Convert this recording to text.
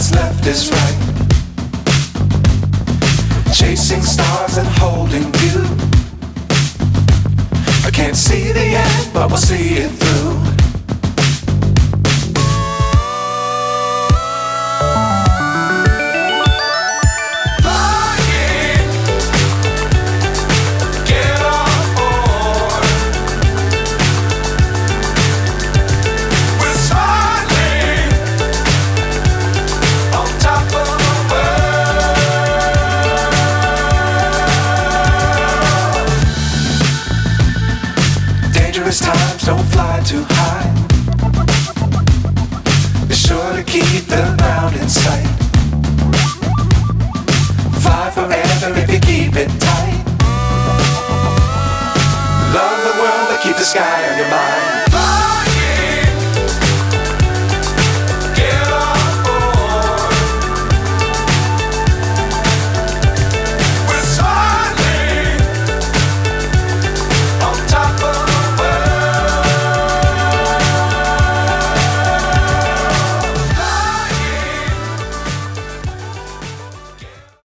what's left is right. Chasing stars and holding you. I can't see the end, but we'll see it through. Times don't fly too high. Be sure to keep the ground in sight. Fly forever if you keep it tight. Love the world, but keep the sky on your mind.